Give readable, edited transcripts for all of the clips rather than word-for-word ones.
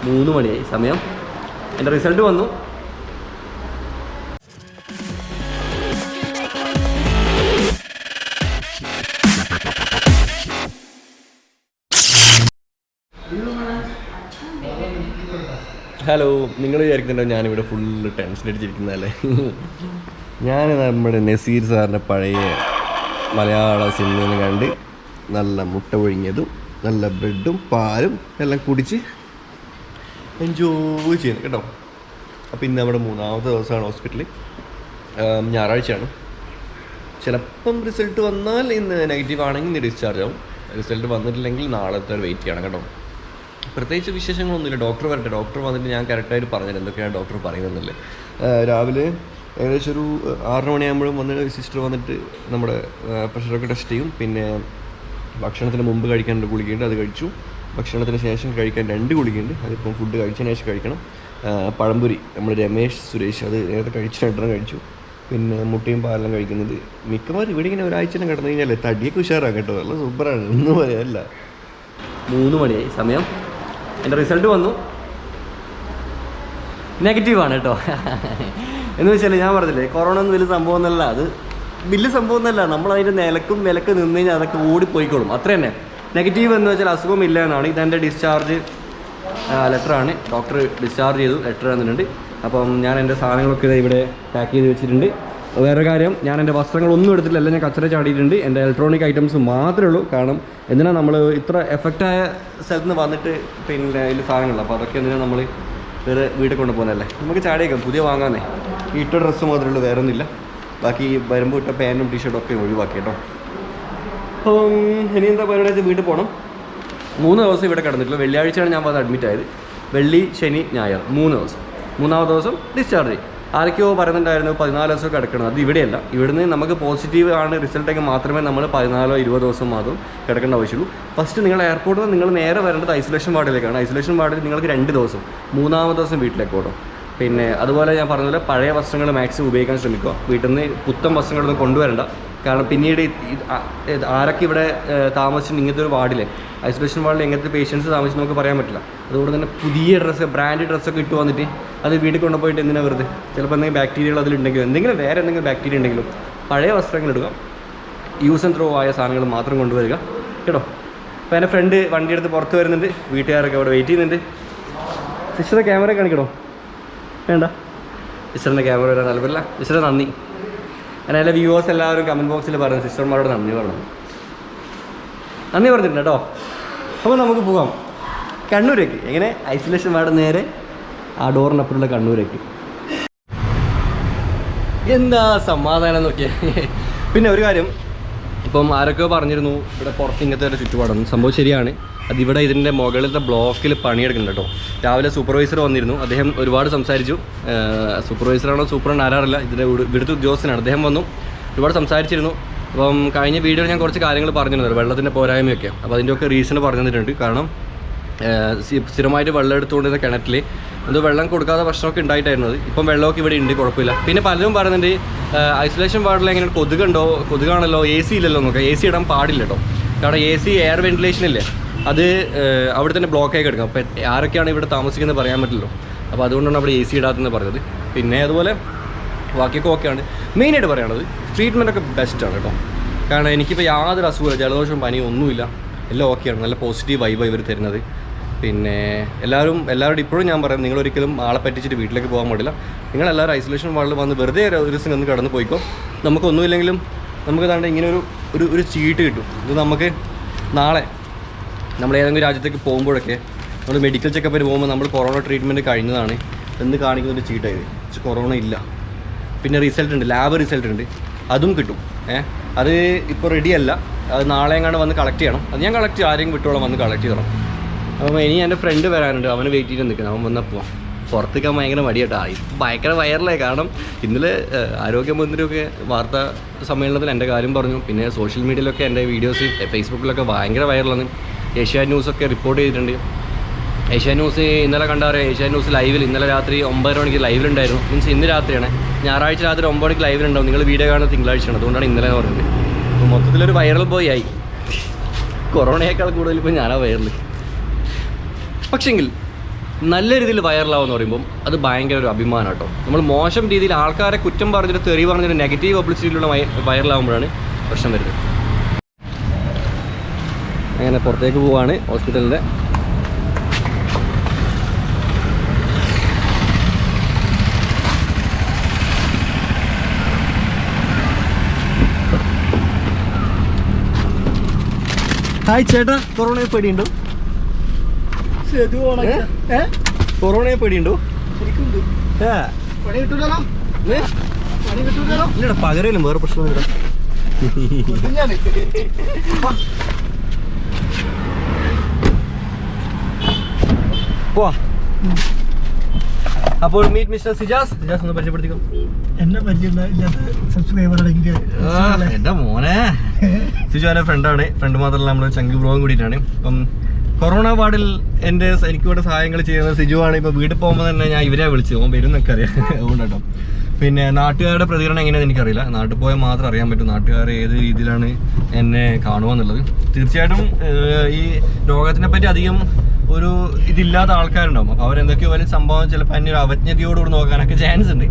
3 മണിയായി സമയം. എൻ്റെ റിസൾട്ട് വന്നു. ഹലോ, നിങ്ങൾ വിചാരിക്കുന്നുണ്ടോ ഞാനിവിടെ ഫുള്ള് ടെൻഷൻ അടിച്ചിരിക്കുന്നതല്ലേ? ഞാൻ നമ്മുടെ നസീർ സാറിൻ്റെ പഴയ മലയാള സിനിമയിൽ കണ്ട് നല്ല മുട്ട ഒഴുങ്ങിയതും നല്ല ബ്രെഡും പാലും എല്ലാം കുടിച്ച് എൻജോയ് ചെയ്യുന്നു കേട്ടോ. അപ്പോൾ ഇന്ന് നമ്മുടെ 3ാമത്തെ ദിവസമാണ് ഹോസ്പിറ്റലിൽ. ഞായറാഴ്ചയാണ്. ചിലപ്പം റിസൾട്ട് വന്നാൽ ഇന്ന് നെഗറ്റീവ് ആണെങ്കിൽ ഇന്ന് ഡിസ്ചാർജ് ആവും. റിസൾട്ട് വന്നിട്ടില്ലെങ്കിൽ നാളത്തെ വെയിറ്റ് ചെയ്യണം കേട്ടോ. പ്രത്യേകിച്ച് വിശേഷങ്ങളൊന്നുമില്ല. ഡോക്ടർ വരട്ടെ. ഡോക്ടർ വന്നിട്ട് ഞാൻ കറക്റ്റായിട്ട് പറഞ്ഞത് എന്തൊക്കെയാണ് ഡോക്ടർ പറയുന്നതെന്നല്ലേ. രാവിലെ ഏകദേശം ഒരു 6 മണിയാകുമ്പോഴും വന്ന് സിസ്റ്റർ വന്നിട്ട് നമ്മുടെ പ്രഷറൊക്കെ ടെസ്റ്റ് ചെയ്യും. പിന്നെ ഭക്ഷണത്തിന് മുമ്പ് കഴിക്കാൻ 2 ഗുളികയുണ്ട്, അത് കഴിച്ചു. ഭക്ഷണത്തിന് ശേഷം കഴിക്കാൻ 2 ഗുളികയുണ്ട്, അതിപ്പം ഫുഡ് കഴിച്ചതിന് ശേഷം കഴിക്കണം. പഴംപൊരി നമ്മൾ രമേശ് സുരേഷ് അത് നേരത്തെ കഴിച്ച് 2 കഴിച്ചു. പിന്നെ മുട്ടയും പാലെല്ലാം കഴിക്കുന്നത്. മിക്കവാറും ഇവിടെ ഇങ്ങനെ ഒരാഴ്ച കിടന്നു കഴിഞ്ഞാൽ തടിയൊക്കെ ഉഷാറാണ് കേട്ടോ. നല്ല സൂപ്പറാണ്, ഒന്നും പറയാനല്ല. 3 മണിയായി സമയം. എൻ്റെ റിസൾട്ട് വന്നു. നെഗറ്റീവാണ് കേട്ടോ. എന്ന് വെച്ചാൽ ഞാൻ പറഞ്ഞില്ലേ, കൊറോണ ഒന്നും വലിയ സംഭവം ഒന്നല്ല. അത് വലിയ സംഭവം ഒന്നല്ല. നമ്മളതിൻ്റെ വിലക്ക് നിന്ന് കഴിഞ്ഞാൽ അതൊക്കെ ഓടിപ്പോയിക്കോളും, അത്ര തന്നെ. നെഗറ്റീവ് എന്ന് വെച്ചാൽ അസുഖമില്ല എന്നാണ്. ഇതെൻ്റെ ഡിസ്ചാർജ് ലെറ്ററാണ്. ഡോക്ടർ ഡിസ്ചാർജ് ചെയ്തു, ലെറ്റർ തന്നിട്ടുണ്ട്. അപ്പം ഞാൻ എൻ്റെ സാധനങ്ങളൊക്കെ ഇവിടെ പാക്ക് ചെയ്ത് വെച്ചിട്ടുണ്ട്. വേറെ കാര്യം, ഞാൻ എൻ്റെ വസ്ത്രങ്ങളൊന്നും എടുത്തിട്ടില്ല, എല്ലാം ഞാൻ കച്ചറ ചാടിയിട്ടുണ്ട്. എൻ്റെ ഇലക്ട്രോണിക് ഐറ്റംസ് മാത്രമേ ഉള്ളൂ. കാരണം എന്തിനാണ് നമ്മൾ ഇത്ര എഫക്റ്റായ സ്ഥലത്ത് നിന്ന് വന്നിട്ട് പിന്നെ ഇതിൽ സാധനങ്ങളുണ്ട്. അപ്പോൾ അതൊക്കെ എന്തിനാണ് നമ്മൾ വേറെ വീട്ടിൽ കൊണ്ടുപോകുന്നതല്ലേ. നമുക്ക് ചാടിയേക്കാം, പുതിയ വാങ്ങാനേ. ഈ ഇട്ട ഡ്രസ്സ് മാത്രമേ ഉള്ളൂ, വേറെ ഒന്നുമില്ല. ബാക്കി വരുമ്പോൾ ഇട്ട പാൻറ്റും ടീഷർട്ടും ഒക്കെ ഒഴിവാക്കി കേട്ടോ. അപ്പം ഇനി എന്താ പരിപാടി, വീട്ടിൽ പോകണം. 3 ദിവസം ഇവിടെ കിടന്നിട്ടില്ല. വെള്ളിയാഴ്ചയാണ് ഞാൻ വന്ന് അഡ്മിറ്റ് ആയത്. വെള്ളി, ശനി, ഞായർ 3 ദിവസം. 3ാമത്തെ ദിവസം ഡിസ്ചാർജ് ചെയ്യും. ആരൊക്കെയോ പറയുന്നുണ്ടായിരുന്നു 14 ദിവസമൊക്കെ കിടക്കണം. അത് ഇവിടെയല്ല. ഇവിടുന്ന് നമുക്ക് പോസിറ്റീവ് ആണ് റിസൾട്ടൊക്കെ മാത്രമേ നമ്മൾ 14-20 ദിവസം മാത്രം കിടക്കേണ്ട ആവശ്യമുള്ളൂ. ഫസ്റ്റ് നിങ്ങൾ എയർപോർട്ടിൽ നിന്ന് നിങ്ങൾ നേരെ വരേണ്ടത് ഐസൊലേഷൻ വാർഡിലേക്കാണ്. ഐസൊലേഷൻ വാർഡിൽ നിങ്ങൾക്ക് 2 ദിവസം, 3ാമത്തെ ദിവസം വീട്ടിലേക്ക് ഓടും. പിന്നെ അതുപോലെ ഞാൻ പറഞ്ഞ പോലെ പഴയ വസ്ത്രങ്ങൾ മാക്സിമം ഉപയോഗിക്കാൻ ശ്രമിക്കുക. വീട്ടിൽ നിന്ന് പുത്തൻ വസ്ത്രങ്ങളൊന്നും കൊണ്ടുവരണ്ട. കാരണം പിന്നീട് ആരൊക്കെ ഇവിടെ താമസിച്ചിട്ട് ഇങ്ങനത്തെ ഒരു വാർഡിലെ ഐസൊലേഷൻ വാർഡിൽ എങ്ങനത്തെ പേഷ്യൻസ് താമസിച്ച് നമുക്ക് പറയാൻ പറ്റില്ല. അതുകൊണ്ട് തന്നെ പുതിയ ഡ്രസ്സ്, ബ്രാൻഡ് ഡ്രസ്സൊക്കെ ഇട്ട് വന്നിട്ട് അത് വീട്ടിൽ കൊണ്ടുപോയിട്ട് എന്തിനാണ് വെറുതെ. ചിലപ്പോൾ എന്തെങ്കിലും ബാക്ടീരിയകൾ അതിലുണ്ടെങ്കിലും എന്തെങ്കിലും വേറെ എന്തെങ്കിലും ബാക്ടീരിയ ഉണ്ടെങ്കിലും പഴയ വസ്ത്രങ്ങൾ ഇടുക. യൂസ് ആൻഡ് ത്രോ ആയ സാധനങ്ങൾ മാത്രം കൊണ്ടുവരിക കേട്ടോ. അപ്പോൾ എൻ്റെ ഫ്രണ്ട് വണ്ടിയെടുത്ത് പുറത്ത് വരുന്നുണ്ട്. വീട്ടുകാരൊക്കെ അവിടെ വെയിറ്റ് ചെയ്യുന്നുണ്ട്. സിസ്റ്ററിൻ്റെ ക്യാമറ കാണിക്കണോ? വേണ്ട, സിസ്റ്ററിൻ്റെ ക്യാമറ വരാൻ താല്പര്യമില്ല. സിസ്റ്ററെ നന്ദി. അങ്ങനെ എല്ലാ വ്യൂവേഴ്സ് എല്ലാവരും കമൻറ്റ് ബോക്സിൽ പറഞ്ഞു സിസ്റ്റർമാരോട് നന്ദി പറഞ്ഞിട്ടുണ്ട് കേട്ടോ. അപ്പോൾ നമുക്ക് പോകാം കണ്ണൂരേക്ക്. എങ്ങനെ ഐസൊലേഷൻ വാർഡ് നേരെ ആ ഡോറിനപ്പുറമുള്ള കണ്ണൂരേക്ക്. എന്താ സമാധാനം നോക്കിയാൽ. പിന്നെ ഒരു കാര്യം, ഇപ്പം ആരൊക്കെയോ പറഞ്ഞിരുന്നു ഇവിടെ പുറത്ത് ഇങ്ങനത്തെ ഒരു ചുറ്റുപാടൊന്നും. സംഭവം ശരിയാണ്. അതിവിടെ ഇതിൻ്റെ മുകളിലത്തെ ബ്ലോക്കിൽ പണിയെടുക്കുന്നുണ്ട് കേട്ടോ. രാവിലെ സൂപ്പർവൈസർ വന്നിരുന്നു. അദ്ദേഹം ഒരുപാട് സംസാരിച്ചു. സൂപ്പർവൈസറാണോ സൂപ്പറാണോ ആരാറില്ല, ഇതിൻ്റെ ഇവിടുത്തെ ഉദ്യോഗസ്ഥനാണ്. അദ്ദേഹം വന്നു ഒരുപാട് സംസാരിച്ചിരുന്നു. അപ്പം കഴിഞ്ഞ വീഡിയോയിൽ ഞാൻ കുറച്ച് കാര്യങ്ങൾ പറഞ്ഞിരുന്നു, വെള്ളത്തിൻ്റെ പോരായ്മയൊക്കെ. അപ്പോൾ അതിൻ്റെയൊക്കെ റീസൺ പറഞ്ഞു തന്നിട്ടുണ്ട്. കാരണം സ്ഥിരമായിട്ട് വെള്ളം എടുത്തുകൊണ്ടിരുന്ന കിണറ്റിൽ എന്തോ വെള്ളം കൊടുക്കാതെ പ്രശ്നമൊക്കെ ഉണ്ടായിട്ടായിരുന്നത്. ഇപ്പം വെള്ളമൊക്കെ ഇവിടെ ഉണ്ട്, കുഴപ്പമില്ല. പിന്നെ പലരും പറയുന്നുണ്ട് ഐസൊലേഷൻ വാർഡിൽ എങ്ങനെ കൊതുകാണല്ലോ, AC ഇല്ലല്ലോ എന്നൊക്കെ. AC ഇടാൻ പാടില്ല കേട്ടോ. കാരണം AC എയർ വെന്റിലേഷൻ ഇല്ലേ, അത് അവിടെ തന്നെ ബ്ലോക്കായി കിടക്കും. അപ്പോൾ ആരൊക്കെയാണ് ഇവിടെ താമസിക്കുന്നത് പറയാൻ പറ്റില്ലല്ലോ. അപ്പോൾ അതുകൊണ്ടാണ് അവിടെ AC ഇടാത്തെന്ന് പറഞ്ഞത്. പിന്നെ അതുപോലെ ബാക്കിയൊക്കെ ഓക്കെയാണ്. മെയിനായിട്ട് പറയുന്നത് ട്രീറ്റ്മെൻറ്റൊക്കെ ബെസ്റ്റാണ് കേട്ടോ. കാരണം എനിക്കിപ്പോൾ യാതൊരു അസുഖമില്ല, ജലദോഷവും പനിയും ഒന്നുമില്ല, എല്ലാം ഓക്കെയാണ്. നല്ല പോസിറ്റീവ് വൈബ് ഇവർ തരുന്നത്. പിന്നെ എല്ലാവരോടും ഇപ്പോഴും ഞാൻ പറയാം, നിങ്ങളൊരിക്കലും ആളെ പറ്റിച്ചിട്ട് വീട്ടിലേക്ക് പോകാൻ പാടില്ല. നിങ്ങളെല്ലാവരും ഐസൊലേഷൻ വാർഡിൽ വന്ന് വെറുതെ ഒരു ദിവസം ഒന്ന് കടന്ന് പോയിക്കോ. നമുക്കൊന്നുമില്ലെങ്കിലും നമുക്ക് താണ്ട് ഇങ്ങനെ ഒരു ചീട്ട് കിട്ടും. ഇത് നമുക്ക് നാളെ നമ്മൾ ഏതെങ്കിലും രാജ്യത്തേക്ക് പോകുമ്പോഴൊക്കെ നമ്മൾ മെഡിക്കൽ ചെക്കപ്പിന് പോകുമ്പോൾ നമ്മൾ കൊറോണ ട്രീറ്റ്മെൻറ്റ് കഴിഞ്ഞതാണ് എന്ന് കാണിക്കുന്നൊരു ചീട്ടായത്. പക്ഷെ കൊറോണ ഇല്ല. പിന്നെ റിസൾട്ട് ഉണ്ട്, ലാബ് റിസൾട്ട് ഉണ്ട്, അതും കിട്ടും. അത് ഇപ്പോൾ റെഡിയല്ല, അത് നാളെ എങ്ങാണ്ട് വന്ന് കളക്ട് ചെയ്യണം. അത് ഞാൻ കളക്ട് ആരെയും വിട്ടോളം വന്ന് കളക്ട് ചെയ്യണം. അപ്പോൾ ഇനി എൻ്റെ ഫ്രണ്ട് വരാനുണ്ട്, അവന് വെയിറ്റ് ചെയ്ത് നിൽക്കുന്നത്. അവൻ വന്നാൽ പോവാം. പുറത്തേക്കാൻ ഭയങ്കര മടിയാട്ടോ. ഇപ്പം ഭയങ്കര വൈറലായി. കാരണം ഇന്നലെ ആരോഗ്യമന്ത്രിയൊക്കെ വാർത്താ സമ്മേളനത്തിൽ എൻ്റെ കാര്യം പറഞ്ഞു. പിന്നെ സോഷ്യൽ മീഡിയയിലൊക്കെ എൻ്റെ വീഡിയോസ് ഫേസ്ബുക്കിലൊക്കെ ഭയങ്കര വൈറലാണ്. ഏഷ്യാനെറ്റ് ന്യൂസൊക്കെ റിപ്പോർട്ട് ചെയ്തിട്ടുണ്ട്. ഏഷ്യാനെറ്റ് ന്യൂസ് ഇന്നലെ കണ്ടാറേ, ഏഷ്യാനെറ്റ് ന്യൂസ് ലൈവിൽ ഇന്നലെ രാത്രി 9:30 മണിക്ക് ലൈവിലുണ്ടായിരുന്നു. മീൻസ് ഇന്ന് രാത്രിയാണ്. ഞായറാഴ്ച രാത്രി 9 മണിക്ക് ലൈവിലുണ്ടാവും. നിങ്ങൾ വീഡിയോ കാണുന്നത് തിങ്കളാഴ്ചയാണ്, അതുകൊണ്ടാണ് ഇന്നലെ എന്ന് പറഞ്ഞത്. അപ്പോൾ മൊത്തത്തിലൊരു വൈറൽ ബോയ് ആയി. കൊറോണയേക്കാൾ കൂടുതൽ ഇപ്പോൾ ഞാനാ വൈറൽ. പക്ഷെങ്കിൽ നല്ല രീതിയിൽ വൈറലാവെന്ന് പറയുമ്പം അത് ഭയങ്കര ഒരു അഭിമാനം കേട്ടോ. നമ്മൾ മോശം രീതിയിൽ ആൾക്കാരെ കുറ്റം പറഞ്ഞിട്ട് തെറി പറഞ്ഞിട്ട് നെഗറ്റീവ് പബ്ലിസിറ്റിയിലുള്ള വൈറലാവുമ്പോഴാണ് പ്രശ്നം വരുന്നത്. അങ്ങനെ പുറത്തേക്ക് പോവാണ് ഹോസ്പിറ്റലിൻ്റെ. ഹായ് ചേട്ടാ, കൊറോണയെ പേടിയുണ്ടോ? കൊറോണയെ പേടിയുണ്ടോ? ഇല്ലടാ, പകരയിലും വേറെ പ്രശ്നമൊന്നുമില്ല. പോവാ. അപ്പോൾ മീറ്റ് മിസ്റ്റർ സിജാസ്. സിജാസ് ഒന്ന് പരിചയപ്പെടുത്തിക്കോ. എന്നെ എന്റെ മോനെ സിജു എന്റെ ഫ്രണ്ടാണ്. ഫ്രണ്ട് മാത്രമല്ല, നമ്മള് ചങ്കി ബ്രോയും കൂടിയിട്ടാണ്. അപ്പം കൊറോണ വാർഡിൽ എനിക്ക് ഇവിടെ സഹായങ്ങൾ ചെയ്യുന്നത് സിജുവാണ്. ഇപ്പൊ വീട്ടിൽ പോകുമ്പോൾ തന്നെ ഞാൻ ഇവരെ വിളിച്ചു, ഓൻ വരും എന്നൊക്കെ അറിയാം. അതുകൊണ്ട് കേട്ടോ. പിന്നെ നാട്ടുകാരുടെ പ്രതികരണം എങ്ങനെയാണെന്ന് എനിക്കറിയില്ല. നാട്ടിൽ പോയാൽ മാത്രം അറിയാൻ പറ്റും നാട്ടുകാർ ഏത് രീതിയിലാണ് എന്നെ കാണുക എന്നുള്ളത്. തീർച്ചയായിട്ടും ഈ രോഗത്തിനെ പറ്റി അധികം ഒരു ഇതില്ലാത്ത ആൾക്കാരുണ്ടാവും. അപ്പോൾ അവരെന്തൊക്കെയോ വലിയ സംഭവം ചിലപ്പോൾ എന്നെ ഒരു അവജ്ഞതയോടുകൂടി നോക്കാനൊക്കെ ചാൻസ് ഉണ്ട്.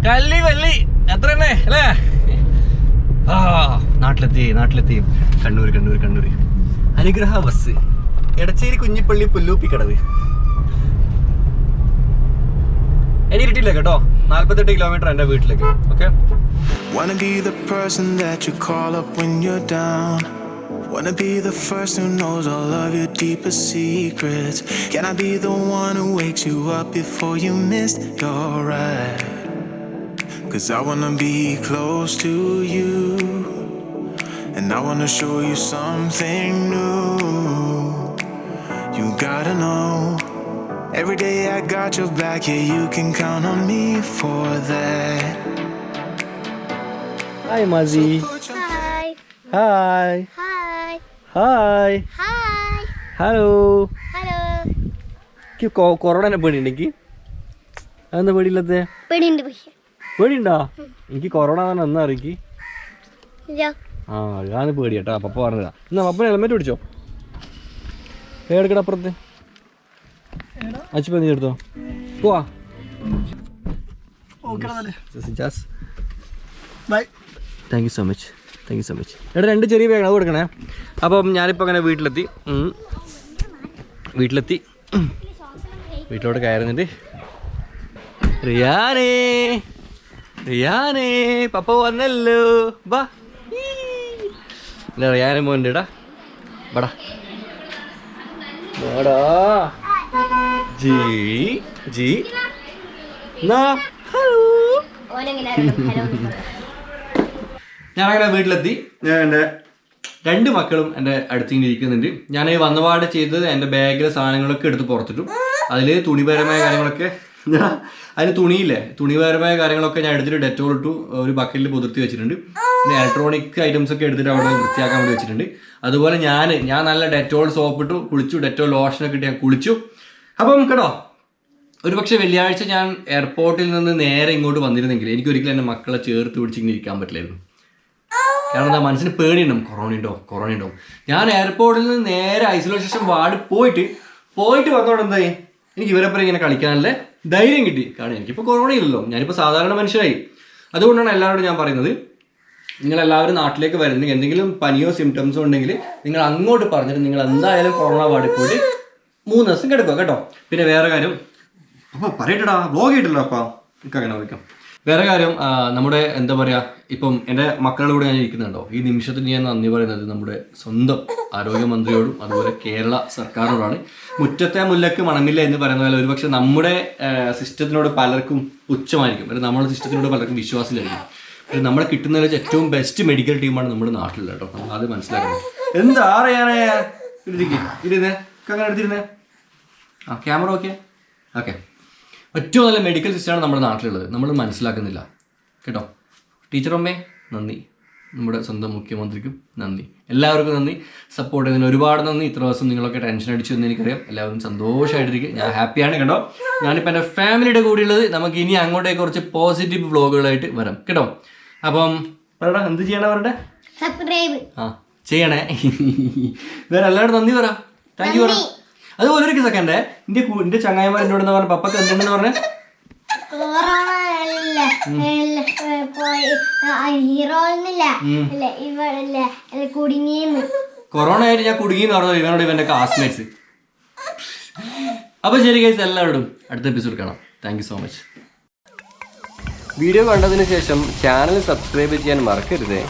കല്ലി വല്ലി എത്ര തന്നെ അല്ലേ? ആ നാട്ടിലെത്തി കണ്ണൂർ അനുഗ്രഹ ബസ്, എടച്ചേരി കുഞ്ഞിപ്പള്ളി പുല്ലൂപ്പിക്കടവ്. ഇനി ഇരുട്ടില്ല കേട്ടോ. 48 കിലോമീറ്റർ എൻ്റെ വീട്ടിലേക്ക്. Okay. Wanna be the person that you call up when you're down. Wanna be the first who knows all of your deepest secrets. Can I be the one who wakes you up before you miss your ride? 'Cause I wanna be close to you, and I wanna show you something new. You gotta know, every day I got your back, yeah, you can count on me for that. Hi Mazi. Hi. Hello. കൊറോണനെ പേടിയുണ്ടെങ്കിൽ അതെന്താ പേടിയില്ലത്തെ? പേടിയുണ്ടോ? എനിക്ക് corona തന്നെ എന്നാ അറിയിക്ക്. ആ അതാണ് പേടി കേട്ടോ. പപ്പ പറഞ്ഞതാ. എന്നാ പപ്പ ഹെൽമെറ്റ് പിടിച്ചോ. എടുക്കട അപ്പുറത്ത്. അച്ഛപ്പ നീ എടുത്തോ. പോവാ. Thank you so much. എടാ 2 ചെറിയ ബാഗ് അത് കൊടുക്കണേ. അപ്പം ഞാനിപ്പോൾ അങ്ങനെ വീട്ടിലോട്ട് കയറുന്നുണ്ട്. റിയാനേ പപ്പ വന്നല്ലോ. ബാ. ഇല്ല റിയാനെ മോൻ്റെ ഇടാ. ബടാ ജി ഞാനങ്ങനെ വീട്ടിലെത്തി. ഞാൻ എൻ്റെ 2 മക്കളും എൻ്റെ അടുത്തിങ്ങനെ ഇരിക്കുന്നുണ്ട്. ഞാൻ വന്നപാട് ചെയ്തത് എൻ്റെ ബാഗിലെ സാധനങ്ങളൊക്കെ എടുത്ത് പുറത്തിട്ടു. അതിൽ തുണിപരമായ കാര്യങ്ങളൊക്കെ തുണിപരമായ കാര്യങ്ങളൊക്കെ ഞാൻ എടുത്തിട്ട് ഡെറ്റോൾ ഇട്ടു. ഒരു ബക്കറ്റിൽ പുതിർത്തി വെച്ചിട്ടുണ്ട്. പിന്നെ ഇലക്ട്രോണിക് ഐറ്റംസ് ഒക്കെ എടുത്തിട്ട് അവിടെ വൃത്തിയാക്കാൻ വേണ്ടി വെച്ചിട്ടുണ്ട്. അതുപോലെ ഞാൻ നല്ല ഡെറ്റോൾ സോപ്പിട്ടു കുളിച്ചു. ഡെറ്റോൾ ലോഷനൊക്കെ ഇട്ട് ഞാൻ കുളിച്ചു. അപ്പം കേട്ടോ, ഒരു പക്ഷേ വെള്ളിയാഴ്ച ഞാൻ എയർപോർട്ടിൽ നിന്ന് നേരെ ഇങ്ങോട്ട് വന്നിരുന്നെങ്കിൽ എനിക്കൊരിക്കലും എൻ്റെ മക്കളെ ചേർത്ത് പിടിച്ചിങ്ങനെ ഇരിക്കാൻ പറ്റില്ലായിരുന്നു. കാരണം എന്താ, മനസ്സിന് പേടിയുണ്ടാവും, കൊറോണ ഉണ്ടാവും. ഞാൻ എയർപോർട്ടിൽ നിന്ന് നേരെ ഐസൊലേഷൻ വാർഡ് പോയിട്ട് വന്നോടെ എന്തായി, എനിക്ക് ഇവരെപ്പുറം ഇങ്ങനെ കളിക്കാനല്ലേ ധൈര്യം കിട്ടി. കാരണം എനിക്കിപ്പോൾ കൊറോണ ഇല്ലല്ലോ, ഞാനിപ്പോൾ സാധാരണ മനുഷ്യരായി. അതുകൊണ്ടാണ് എല്ലാവരോടും ഞാൻ പറയുന്നത്, നിങ്ങളെല്ലാവരും നാട്ടിലേക്ക് വരുന്നെങ്കിൽ എന്തെങ്കിലും പനിയോ സിംറ്റംസോ ഉണ്ടെങ്കിൽ നിങ്ങൾ അങ്ങോട്ട് പറഞ്ഞിട്ട് നിങ്ങൾ എന്തായാലും കൊറോണ വാർഡിൽ പോയിട്ട് 3 ദിവസം കിടക്കുക കേട്ടോ. പിന്നെ വേറെ കാര്യം, അപ്പോൾ പറയട്ടടാ, വ്ലോഗ് ചെയ്തിട്ടല്ലോ അപ്പം എനിക്ക് അങ്ങനെ വയ്ക്കാം. വേറെ കാര്യം, നമ്മുടെ എന്താ പറയുക, ഇപ്പം എൻ്റെ മക്കളുടെ കൂടെ ഞാൻ ഇരിക്കുന്നുണ്ടോ, ഈ നിമിഷത്തിൽ ഞാൻ നന്ദി പറയുന്നത് നമ്മുടെ സ്വന്തം ആരോഗ്യമന്ത്രിയോടും അതുപോലെ കേരള സർക്കാരിനോടാണ്. മുറ്റത്തെ മുല്ലക്ക് മണമില്ല എന്ന് പറയുന്ന പോലെ ഒരുപക്ഷെ നമ്മുടെ സിസ്റ്റത്തിനോട് പലർക്കും പുച്ഛമായിരിക്കും, അല്ലെങ്കിൽ നമ്മുടെ സിസ്റ്റത്തിനോട് പലർക്കും വിശ്വാസമില്ലായിരിക്കും. പക്ഷേ നമ്മളെ കിട്ടുന്നതിൽ വെച്ച് ഏറ്റവും ബെസ്റ്റ് മെഡിക്കൽ ടീമാണ് നമ്മുടെ നാട്ടിലുള്ള കേട്ടോ. നമ്മൾ അത് മനസ്സിലാക്കുന്നത്. എന്താ അറിയാനേ ഇരുന്നേ അങ്ങനെ എടുത്തിരുന്നേ. Camera okay. ഏറ്റവും നല്ല മെഡിക്കൽ സിസ്റ്റമാണ് നമ്മുടെ നാട്ടിലുള്ളത്, നമ്മൾ മനസ്സിലാക്കുന്നില്ല കേട്ടോ. ടീച്ചർ അമ്മേ നന്ദി, നമ്മുടെ സ്വന്തം മുഖ്യമന്ത്രിക്കും നന്ദി, എല്ലാവർക്കും നന്ദി, സപ്പോർട്ട് ചെയ്തതിന് ഒരുപാട് നന്ദി. ഇത്ര ദിവസം നിങ്ങളൊക്കെ ടെൻഷൻ അടിച്ചു എന്ന് എനിക്കറിയാം. എല്ലാവരും സന്തോഷമായിട്ടിരിക്കും, ഞാൻ ഹാപ്പിയാണ് കേട്ടോ. ഞാനിപ്പോൾ എൻ്റെ ഫാമിലിയുടെ കൂടെ ഉള്ളത്. നമുക്ക് ഇനി അങ്ങോട്ടേക്ക് കുറച്ച് പോസിറ്റീവ് വ്ലോഗുകളായിട്ട് വരാം കേട്ടോ. അപ്പം പറയടാ, എന്ത് ചെയ്യണം അവരുടെ ചെയ്യണേ. വേറെ എല്ലാവരും നന്ദി പറ, താങ്ക് യു പറ. അതുപോലെ ഒരു സെക്കൻഡ് എന്റെ ചങ്ങായിമാർ എന്നോട് പറഞ്ഞ പപ്പക്ക് എന്തുണ്ടെന്ന് പറഞ്ഞേ കൊറോണ ആയിട്ട് ഞാൻ കുടുങ്ങിന്ന് പറഞ്ഞു ഇവനോട് ഇവന്റെ ക്ലാസ്മേറ്റ്സ്. അപ്പൊ ശരി ഗൈസ്, എല്ലാവരോടും അടുത്ത എപ്പിസോഡ് കാണാം. Thank you so much. Video കണ്ടതിന് ശേഷം ചാനൽ സബ്സ്ക്രൈബ് ചെയ്യാൻ മറക്കരുത്.